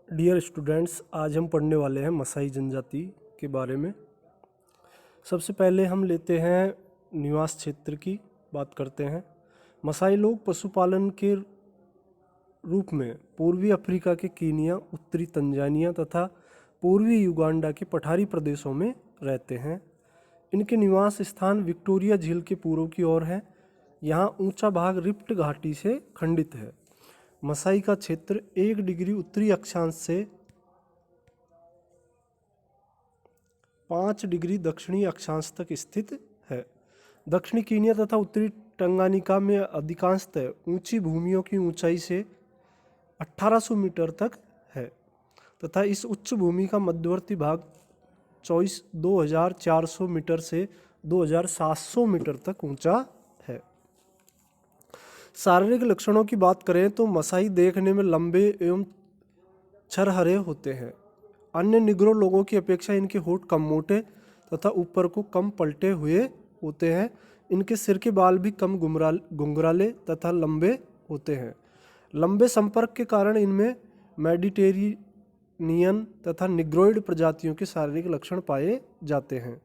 Dear students, आज हम पढ़ने वाले हैं मसाई जनजाति के बारे में। सबसे पहले हम लेते हैं निवास क्षेत्र की बात करते हैं। मसाई लोग पशुपालन के रूप में पूर्वी अफ्रीका के कीनिया, उत्तरी तंजानिया तथा पूर्वी युगांडा के पठारी प्रदेशों में रहते हैं। इनके निवास स्थान विक्टोरिया झील के पूर्व की ओर है। यहाँ ऊंचा भाग रिफ्ट घाटी से खंडित है। मसाई का क्षेत्र 1 डिग्री उत्तरी अक्षांश से 5 डिग्री दक्षिणी अक्षांश तक स्थित है। दक्षिणी कीनिया तथा उत्तरी टंगानिका में अधिकांशतः ऊंची भूमियों की ऊंचाई से 1800 मीटर तक है तथा इस उच्च भूमि का मध्यवर्ती भाग 2400 मीटर से 2700 मीटर तक ऊंचा है। शारीरिक लक्षणों की बात करें तो मसाई देखने में लंबे एवं छरहरे होते हैं। अन्य निग्रो लोगों की अपेक्षा इनके होंठ कम मोटे तथा ऊपर को कम पलटे हुए होते हैं। इनके सिर के बाल भी कम घुंघराले तथा लंबे होते हैं। लंबे संपर्क के कारण इनमें मेडिटेरेनियन तथा निग्रोइड प्रजातियों के शारीरिक लक्षण पाए जाते हैं।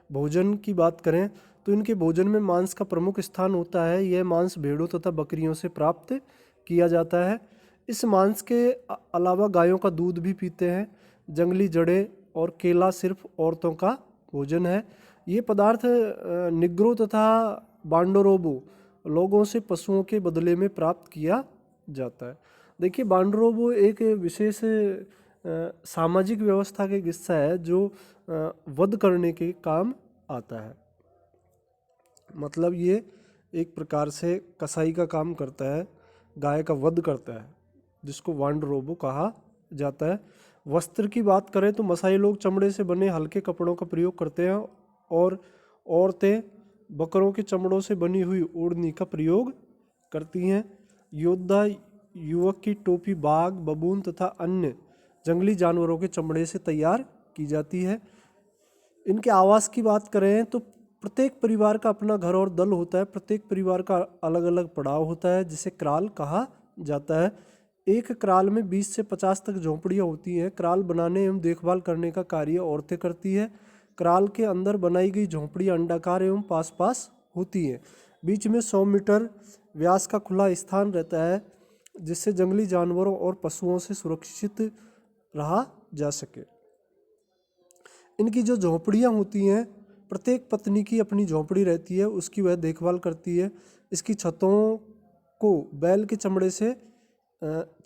भोजन की बात करें तो इनके भोजन में मांस का प्रमुख स्थान होता है। यह मांस भेड़ों तथा बकरियों से प्राप्त किया जाता है। इस मांस के अलावा गायों का दूध भी पीते हैं। जंगली जड़ें और केला सिर्फ औरतों का भोजन है। ये पदार्थ निग्रो तथा बांडोरोबो लोगों से पशुओं के बदले में प्राप्त किया जाता है। देखिए, बांडोरोबो एक विशेष सामाजिक व्यवस्था का हिस्सा है जो वध करने के काम आता है। मतलब ये एक प्रकार से कसाई का काम करता है, गाय का वध करता है, जिसको वांडरोबो कहा जाता है। वस्त्र की बात करें तो मसाई लोग चमड़े से बने हल्के कपड़ों का प्रयोग करते हैं और औरतें बकरों के चमड़ों से बनी हुई ओढ़नी का प्रयोग करती हैं। योद्धा युवक की टोपी बाघ, बबून तथा अन्य जंगली जानवरों के चमड़े से तैयार की जाती है। इनके आवास की बात करें तो प्रत्येक परिवार का अपना घर और दल होता है। प्रत्येक परिवार का अलग अलग पड़ाव होता है जिसे क्राल कहा जाता है। एक क्राल में 20 से 50 तक झोंपड़ियाँ होती हैं। क्राल बनाने एवं देखभाल करने का कार्य औरतें करती है। क्राल के अंदर बनाई गई झोंपड़ियाँ अंडाकार एवं पास पास होती हैं। बीच में 100 मीटर व्यास का खुला स्थान रहता है जिससे जंगली जानवरों और पशुओं से सुरक्षित रहा जा सके। इनकी जो झोंपड़ियाँ होती हैं, प्रत्येक पत्नी की अपनी झोंपड़ी रहती है, उसकी वह देखभाल करती है। इसकी छतों को बैल के चमड़े से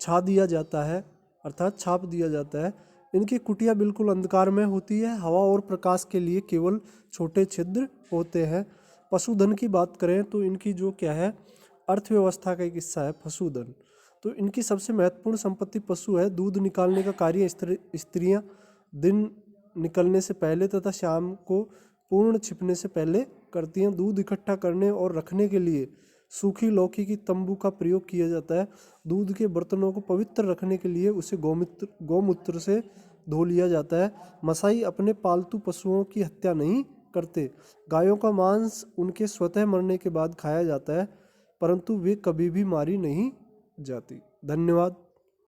छा दिया जाता है, अर्थात छाप दिया जाता है। इनकी कुटिया बिल्कुल अंधकार में होती है। हवा और प्रकाश के लिए केवल छोटे छिद्र होते हैं। पशुधन की बात करें तो इनकी जो क्या है, अर्थव्यवस्था का एक हिस्सा है पशुधन। तो इनकी सबसे महत्वपूर्ण संपत्ति पशु है। दूध निकालने का कार्य स्त्रियां दिन निकलने से पहले तथा शाम को पूर्ण छिपने से पहले करती हैं। दूध इकट्ठा करने और रखने के लिए सूखी लौकी की तंबू का प्रयोग किया जाता है। दूध के बर्तनों को पवित्र रखने के लिए उसे गौमूत्र से धो लिया जाता है। मसाई अपने पालतू पशुओं की हत्या नहीं करते। गायों का मांस उनके स्वतः मरने के बाद खाया जाता है, परंतु वे कभी भी मारी नहीं जाती। धन्यवाद।